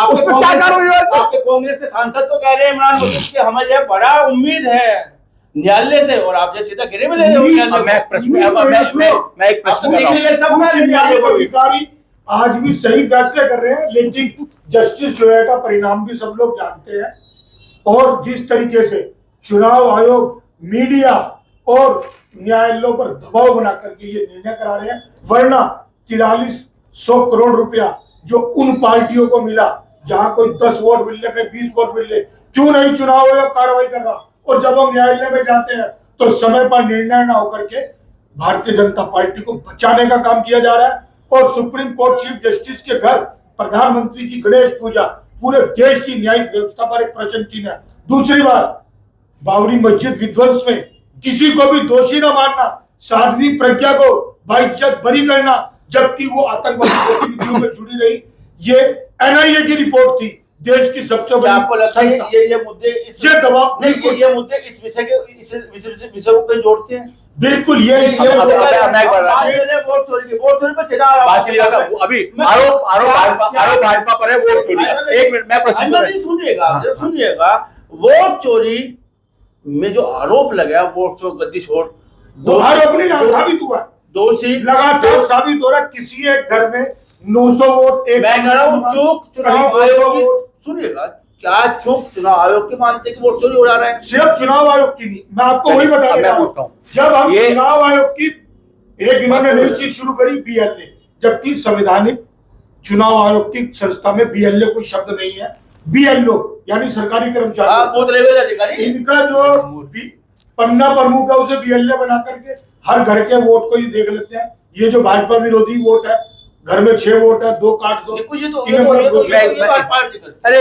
उस पर क्या कार्रवाई हुई? आपके कांग्रेस के सांसद तो कह रहे हैं इमरान मसूद की हमें यह बड़ा उम्मीद है न्यायालय से, और आप जो सीधा गिरे में ले रहे हो न्यायालय। मैं एक प्रश्न कर रहा हूं। न्यायिक अधिकारी आज भी सही फैसले कर रहे हैं, लेकिन जस्टिस लोया का परिणाम भी सब लोग जानते हैं। और जिस तरीके से चुनाव आयोग मीडिया और न्यायालयों पर दबाव बना करके ये निर्णय करा रहे हैं, वरना 4300 करोड़ रुपया जो उन पार्टियों को मिला जहां कोई 10 वोट मिल रहे, 20 वोट मिल रहे, क्यों नहीं चुनाव आयोग कार्रवाई कर रहा? और जब हम न्यायालय में जाते हैं तो समय पर निर्णय ना होकर के भारतीय जनता पार्टी को बचाने का काम किया जा रहा है। और सुप्रीम कोर्ट चीफ जस्टिस के घर प्रधानमंत्री की गणेश पूजा पूरे देश की न्यायिक व्यवस्था पर एक प्रश्न चिन्ह है। दूसरी बात, बाबरी मस्जिद विध्वंस में किसी को भी दोषी न मानना, साध्वी प्रज्ञा को बाइज्जत बरी करना, जबकि वो आतंकवादी गतिविधियों में जुड़ी रही, ये एनआईए की रिपोर्ट थी, देश की सबसे बड़ी। आपको लगता है ये मुद्दे ये दबाव ये मुद्दे इस विषय के इस विषय को कहीं जोड़ते हैं? बिल्कुल ये वोट चोरी पर सीधा अभी आरोप भाजपा पर है वोट चोरी का। एक मिनट मैं प्रश्न सुनिएगा, वोट चोरी में जो आरोप लगा, वोट चोर गद्दी छोड़, दो आरोप नहीं साबित हुआ, दोषी लगातार साबित हो रहा। किसी एक घर में 900 वोट, एक मैं कह रहा हूँ चूक चुनाव आयोग की, सुनिएगा, क्या चूक चुनाव आयोग के मानते कि वोट चोरी हो रहा है? सिर्फ चुनाव आयोग की नहीं, मैं आपको वही बता रहा हूँ। जब हम चुनाव आयोग की एक इन्होंने नई चीज शुरू करी, बीएलए, जबकि संवैधानिक चुनाव आयोग की संस्था में बीएलए कोई शब्द नहीं है। बीएलओ यानी सरकारी कर्मचारी, बूथ लेवल अधिकारी, इनका जो पन्ना प्रमुख है उसे बीएलए बना करके हर घर के वोट को ही देख लेते हैं। ये जो भाजपा विरोधी वोट है, घर में 6 वोट है, 2 काट दो। अरे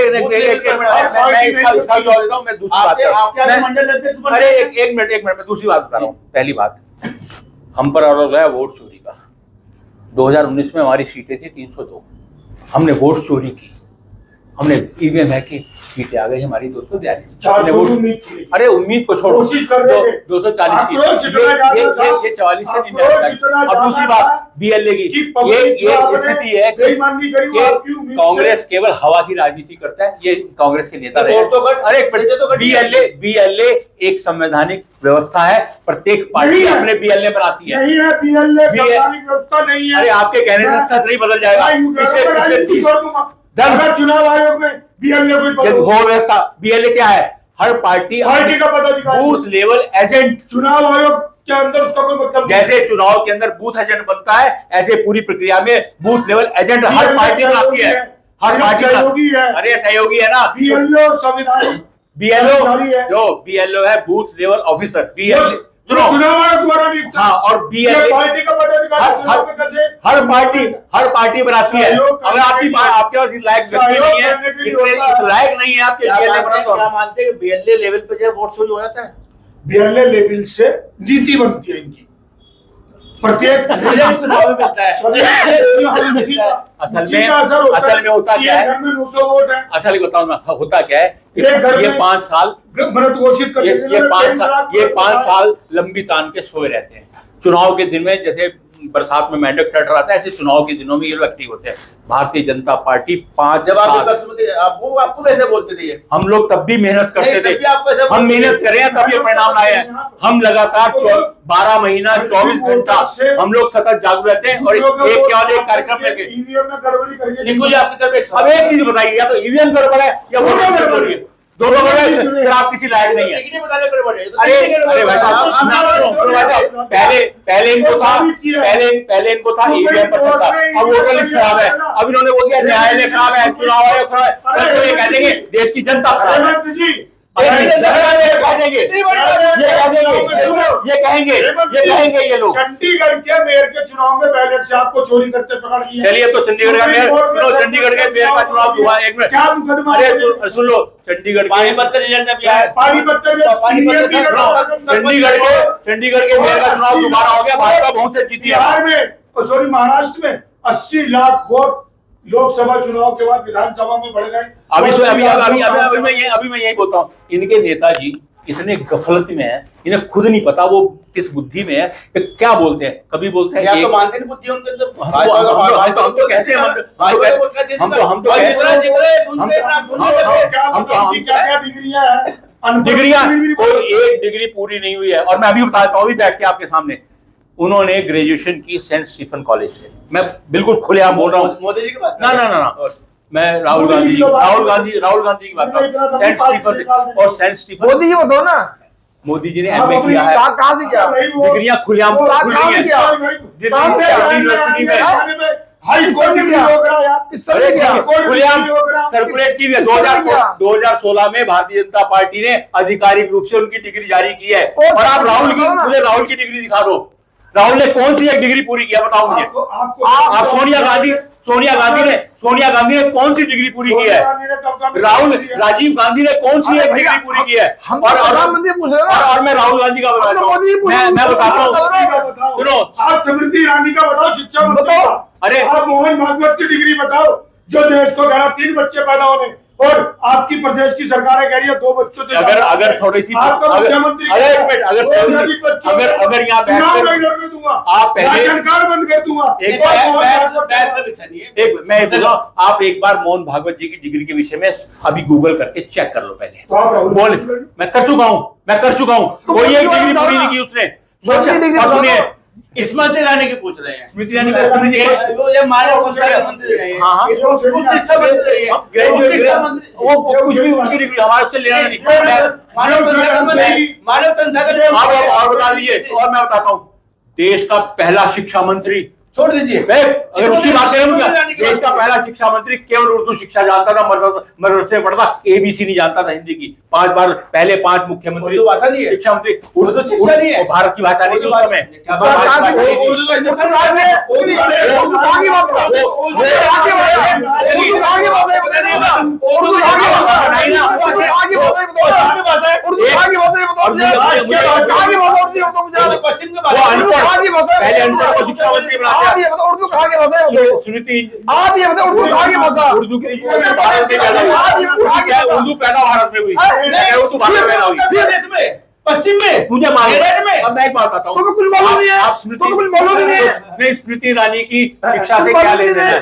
एक मिनट मैं दूसरी बात बता रहा हूँ। पहली बात, हम पर आरोप है वोट चोरी का। 2019 में हमारी सीटें थी 302, हमने वोट चोरी की, हमने ईवीएम है कि सीटें आ गई हमारी 242। अरे उम्मीद को छोड़ो, 240 ये 44 से नहीं मिला। और दूसरी बात बीएलए की, ये स्थिति है कि कांग्रेस केवल हवा की राजनीति करता है, ये कांग्रेस के नेता रहे। अरे बीएलए एक संवैधानिक व्यवस्था है, प्रत्येक पार्टी अपने बीएलए बनाती है। नहीं है बीएलए संवैधानिक व्यवस्था नहीं है। अरे आपके कहने से सच नहीं बदल जाएगा। अगर चुनाव आयोग में बीएलए व्यवस्था, बीएलए क्या है? हर पार्टी का पदाधिकारी, बूथ लेवल एजेंट। चुनाव आयोग के अंदर उसका कोई मतलब, जैसे चुनाव के अंदर बूथ एजेंट बनता है, ऐसे पूरी प्रक्रिया में बूथ लेवल एजेंट हर पार्टी बनाती है। हर पार्टी सहयोगी है। अरे सहयोगी है ना। बीएलओ संविधान, बीएलओ है बूथ लेवल ऑफिसर, बीएलओ चुनाव आयोग द्वारा नियुक्त। हाँ, और बीएलए पार्टी का पदाधिकारी हर पार्टी बनाती है। अगर आपके पास लायक व्यक्ति नहीं है, इस लायक नहीं है आपके बीएलए बना, तो क्या मानते हैं बीएलए लेवल पे जो वोट चोरी हो जाता है? बीएलए लेवल से नीति बनती है इनकी, प्रत्येक चुनाव में मिलता है। असल में होता क्या है? घर में 900 वोट है। असल में बताऊं ना, होता क्या है? ये 5 साल घोषित कर ये 5 साल लंबी तान के सोए रहते हैं। चुनाव के दिन में जैसे बरसात में मेंढक टट रहा था, ऐसे चुनाव के दिनों में ये लोग एक्टिव होते हैं। भारतीय जनता पार्टी 5 जब आपको वैसे बोलते थे, हम लोग तब भी मेहनत करते थे, हम मेहनत करें तब ये परिणाम आए हैं। हम लगातार 12 महीना 24 घंटा हम लोग सतत जागरूक रहते हैं और एक केवल एक कार्यक्रम लेके। ईवीएम में गड़बड़ी करके निकुल आपकी तरफ अब एक चीज बताइए, या तो ईवीएम गड़बड़ है या वोट गड़बड़ है, दोनों फिर आप किसी लायक नहीं है। अरे भाई साहब, पहले इनको था ईवीएम पर था, अब वोटर लिस्ट खराब है, अब इन्होंने बोल दिया न्यायालय खराब है, चुनाव आयोग खराब है, तो ये कह देंगे देश की जनता खराब है। ये लोग चंडीगढ़ के मेयर के चुनाव में बैलेट से आपको चोरी करते पकड़ लिया। चलिए, तो चंडीगढ़ का मेयर का चुनाव हुआ, एक मिनट, क्या मुकदमा? अरे सुन लो, चंडीगढ़ पानीपत का रिजल्ट अभी आया, पानीपत का चंडीगढ़ के मेयर का चुनाव दोबारा हो गया, भाजपा बहुत से जीती है। बिहार में, सॉरी महाराष्ट्र में 80 लाख वोट लोकसभा चुनाव के बाद विधानसभा में बढ़ गए। अभी मैं यही बोलता हूँ, इनके नेताजी इतने गफलत में है, इन्हें खुद नहीं पता वो किस बुद्धि में है कि क्या बोलते हैं। कभी बोलते हैं तो मानते नहीं बुद्धि उनके अंदर, हम तो कैसे क्या डिग्रियां हैं? डिग्रियां, कोई एक डिग्री पूरी नहीं हुई है। और मैं अभी बताता हूँ, अभी बैठ के आपके सामने, उन्होंने ग्रेजुएशन की सेंट स्टीफन कॉलेज से। मैं बिल्कुल खुलेआम बोल रहा हूँ, मोदी जी की बात ना, मैं राहुल गांधी की बात कर रहा हूँ। सेंट स्टीफन और सेंट स्टीफन, मोदी जी बताओ ना, मोदी जी ने एमए किया है, कहाँ से किया? डिग्रियां खुलेआम खुल रही हैं यूनिवर्सिटी में, हाई कोर्ट डिग्री हो रहा है यार, किस तरह किया? खुलेआम सर्कुलेट की है। 2016 में भारतीय जनता पार्टी ने आधिकारिक रूप से उनकी डिग्री जारी की है। और आप मुझे राहुल की डिग्री दिखा दो। राहुल ने कौन सी एक डिग्री पूरी किया, बताओ मुझे। आप सोनिया गांधी ने कौन सी डिग्री पूरी की है? राजीव गांधी ने कौन सी एक डिग्री पूरी की है? प्रधानमंत्री पूछ रहे हैं और मैं राहुल गांधी का बताता हूँ, मैं बताता हूँ, सुनो। आप स्मृति ईरानी का बताओ, शिक्षा मंत्री का। अरे आप मोहन भागवत की डिग्री बताओ, जो देश को 3 बच्चे पैदा होने, और आपकी प्रदेश की सरकार कह रही है 2 बच्चों से। अगर थोड़ी सी मुख्यमंत्री अगर यहाँ लड़ने दूंगा, आप पहले सरकार बंद कर दूंगा। मैं बोला, आप एक बार मोहन भागवत जी की डिग्री के विषय में अभी गूगल करके चेक कर लो पहले। बोल, मैं कर चुका हूँ, कोई एक डिग्री पूरी नहीं की उसने। स्मृति ईरानी की पूछ रहे हैं। स्मृति ईरानी का मानव संसाधन मंत्री रहे हैं, शिक्षा मंत्री रहे हैं, वो कुछ भी उनकी डिग्री हमारे से लेना नहीं। मानव संसाधन और बता दीजिए, और मैं बताता हूँ, देश का पहला शिक्षा मंत्री, छोड़ दीजिए, अगर उसकी बात करें, देश का पहला शिक्षा मंत्री केवल उर्दू शिक्षा जानता था, मदरसे में पढ़ता, ABC नहीं जानता था हिंदी की। 5 बार पहले 5 मुख्यमंत्री भाषा नहीं है, शिक्षा मंत्री, उर्दू शिक्षा नहीं है, भारत की भाषा नहीं थी उस समय। शिक्षा मंत्री आप ये बताओ उर्दू कहाँ की भाषा है? आप ये बताओ उर्दू कहाँ की भाषा? उर्दू की उर्दू पैदा भारत में हुई, उर्दू भाषा पैदा हुई देश में, पश्चिम में, मुझे मालूम है। अब मैं एक बात बताता हूँ, तुम्हें कुछ मालूम नहीं है, तुम्हें कुछ मालूम नहीं है। मैं स्मृति ईरानी की शिक्षा से क्या लेना है?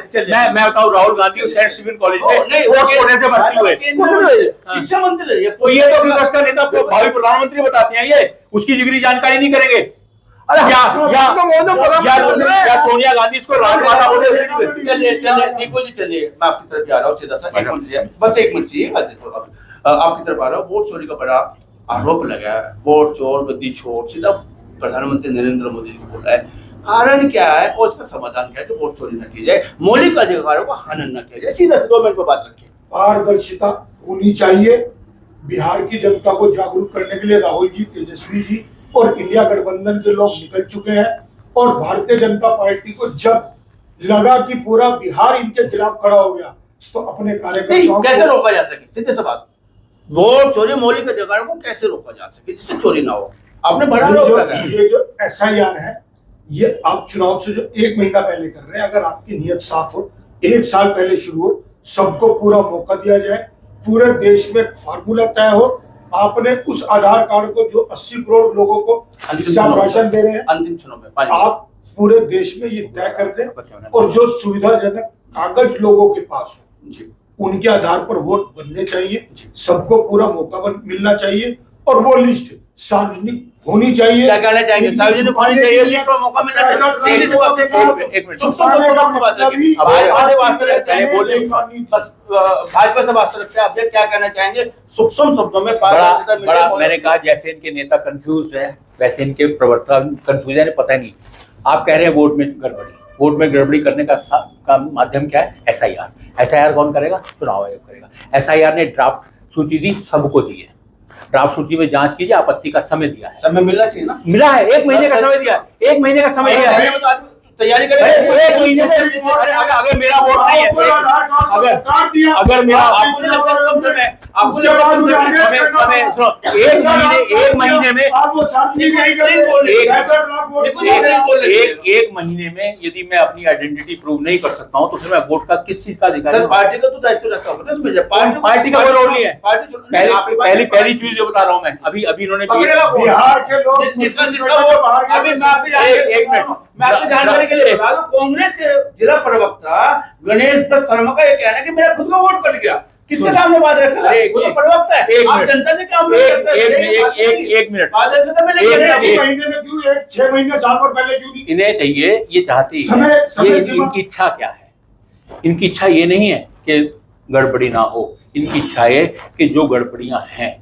मैं बताऊँ, Rahul Gandhi Saint Stephen college में से भर्ती हुए, शिक्षा मंत्री। तो ये तो विपक्ष का नेता भावी प्रधानमंत्री बताते हैं, ये उसकी डिग्री जानकारी नहीं करेंगे। या सोनिया गांधी इसको राजमाता बोले। चलिए निको जी, चलिए मैं आपकी तरफ आ रहा हूँ सीधा सा, 1 मिनट, बस 1 मिनट चाहिए, आपकी तरफ आ रहा हूँ। वोट चोरी का बड़ा आरोप लगा है, वोट चोर गद्दी छोड़, सीधा प्रधानमंत्री नरेंद्र मोदी जी बोला है। कारण क्या है और इसका समाधान क्या है कि वोट चोरी न की जाए, मौलिक अधिकारों का हनन न किया जाए? सीधा 2 मिनट पर बात रखिए। पारदर्शिता होनी चाहिए। बिहार की जनता को जागरूक करने के लिए राहुल जी, तेजस्वी जी और इंडिया गठबंधन के लोग निकल चुके हैं। और भारतीय जनता पार्टी को जब लगा कि पूरा बिहार इनके खिलाफ खड़ा हो गया, तो अपने कार्यकर्ताओं कैसे रोका जा सके? सीधे से बात, वोट चोरी मौलिक अधिकारों को कैसे रोका जा सके जिससे चोरी ना हो? आपने बड़ा ये जो SIR है, ये आप चुनाव से जो 1 महीना पहले कर रहे हैं, अगर आपकी नीयत साफ हो, 1 साल पहले शुरू हो, सबको पूरा मौका दिया जाए, पूरे देश में फार्मूला तय हो। आपने उस आधार कार्ड को जो 80 करोड़ लोगों को राशन दे रहे हैं, अंतिम चुनाव में आप पूरे देश में ये तय कर दें। और जो सुविधाजनक कागज लोगों के पास हो, उनके आधार पर वोट बनने चाहिए, सबको पूरा मौका मिलना चाहिए, और वो लिस्ट सार्वजनिक होनी चाहिए। क्या कहना चाहेंगे? सार्वजनिक होनी चाहिए, लिस्ट में मौका मिलना चाहिए। भाजपा से वास्तव रखते हैं, आप क्या कहना चाहेंगे सूक्ष्म शब्दों में? बड़ा मैंने कहा, जैसे इनके नेता कंफ्यूज है, वैसे इनके प्रवर्तक कंफ्यूज है, पता नहीं। आप कह रहे हैं वोट में गड़बड़ी, वोट में गड़बड़ी करने का माध्यम क्या है? SIR। SIR कौन करेगा? चुनाव आयोग करेगा। SIR ने ड्राफ्ट सूची दी, सबको दी है, ड्राफ्ट सूची में जांच कीजिए, आपत्ति का समय दिया है, समय मिलना चाहिए ना, मिला है, 1 महीने का समय दिया है, 1 महीने का समय दिया है। तैयारी अरे, करें। 1 महीने में अगर मेरा वोट नहीं है, अगर मेरा उसके बाद उन्हें आगे समय सुनो, 1 महीने में आप वो सार्वजनिक नहीं करते, 65 लाख वोट एक महीने में यदि मैं अपनी आइडेंटिटी प्रूव नहीं कर सकता हूँ तो फिर मैं वोट का किस चीज का अधिकार सर है? पार्टी का तो दायित्व रहता होगा ना उसमें, जब पार्टी का कोई रोल नहीं है। पार्टी पहली चीज जो बता रहा हूँ मैं, अभी इन्होंने बिहार के लोग जिसका वो अभी मैं आपकी जानकारी के लिए बता दूं, कांग्रेस के जिला प्रवक्ता गणेश दत्त शर्मा का ये कहना है कि मेरा खुद का वोट कट गया। किसके सामने बात रखा? वो तो प्रवक्ता है, आप जनता से क्या उम्मीद करते हैं? एक मिनट, बादल से तो मिले महीने में क्यों 6 महीने साल भर पहले क्यों नहीं? इन्हें चाहिए, ये चाहती है, समय ये सीमा। इनकी इच्छा क्या है? इनकी इच्छा ये नहीं है कि गड़बड़ी ना हो, इनकी इच्छा है कि जो गड़बड़ियां हैं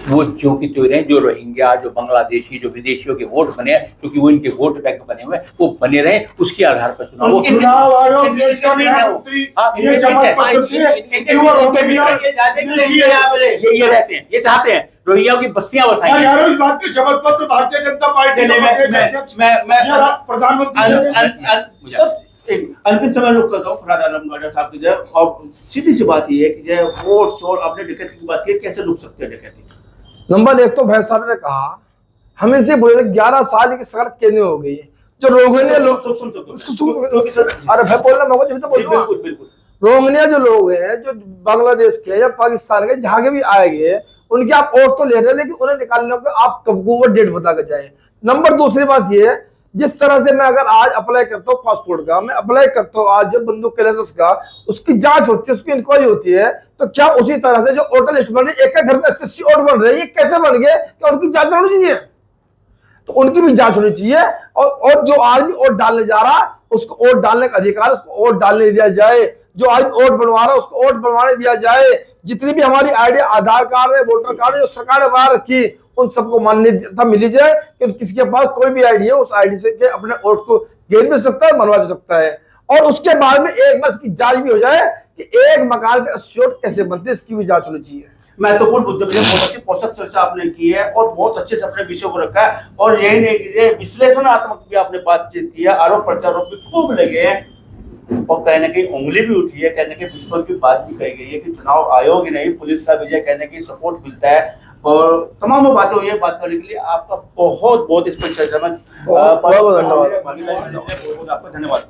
वो जो की त्यों रहे, जो रोहिंग्या, जो बांग्लादेशी, जो विदेशियों के वोट बने हैं, क्योंकि वो इनके वोट बैंक बने हुए हैं, वो बने रहे, उसके आधार पर चुनाव आयोग देश का प्रधानमंत्री ये शपथ पत्र ये रहते हैं, ये चाहते हैं रोहिंग्या की बस्तियां बसाएं। यार इस बात की शपथ पत्र भारतीय जनता पार्टी प्रधानमंत्री अंतिम समय रुक करता हूँ फरहाद आलम गाड़ा साहब की जय। और सीधी सी बात ये है कि जय वोट शोर, आपने डकैती की बात की, कैसे रुक सकते हैं डकैती? नंबर 1 तो भाई साहब ने कहा, हम इनसे बोले 11 साल की सरकार केंद्र हो गई है, जो रोहिंग्या लोग, अरे भाई बोलना मौका जब तो बोल, बिल्कुल बिल्कुल, रोहिंग्या जो लोग हैं, जो बांग्लादेश के या पाकिस्तान के जहां के भी आएंगे, उनके आप वोट तो ले रहे हैं, लेकिन उन्हें निकालने को आप कब वो डेट बता के जाए। नंबर दूसरी बात ये है, जिस तरह से मैं अगर आज अप्लाई करता हूँ पासपोर्ट का, मैं अप्लाई करता हूँ आज जो बंदूक के लाइसेंस का, उसकी जांच होती है, उसकी इंक्वायरी होती है, तो क्या उसी तरह से जो वोटर लिस्ट बन रही है, एक घर में 80 वोट बन रहे हैं, ये कैसे बन गए? क्या उनकी जांच होनी चाहिए? तो उनकी भी जांच होनी चाहिए। और जो आदमी वोट डालने जा रहा, उसको वोट डालने का अधिकार, उसको वोट डालने दिया जाए। जो आज वोट बनवा रहा है, उसको वोट बनवाने दिया जाए। जितनी भी हमारी आईडी, आधार कार्ड है, वोटर कार्ड है, जो सरकार ने बाहर रखी, उन सबको मान्यता मिली जाए कि किसी के पास कोई भी आईडी है, उस आईडी से के अपने वोट को गेन भी सकता है, बनवा भी सकता है। और उसके बाद में एक बार इसकी जांच भी हो जाए कि एक मकान पे 80 वोट कैसे बनते हैं, इसकी भी जांच होनी चाहिए। महत्वपूर्ण मुद्दे पर बहुत अच्छी पोषक चर्चा आपने की है और बहुत अच्छे से अपने विषय को रखा है। और यही नहीं, विश्लेषणात्मक भी आपने बातचीत की है, आरोप प्रत्यारोप भी खूब लगे हैं और कहने की उंगली भी उठी है, कहने की पिस्तौल की बात भी कही गई है कि चुनाव आयोग ही नहीं, पुलिस का विजय कहने की सपोर्ट मिलता है। और तमाम बातें हुई है, बात करने के लिए आपका बहुत बहुत इस पर चर्चा में बहुत धन्यवाद। आपका धन्यवाद।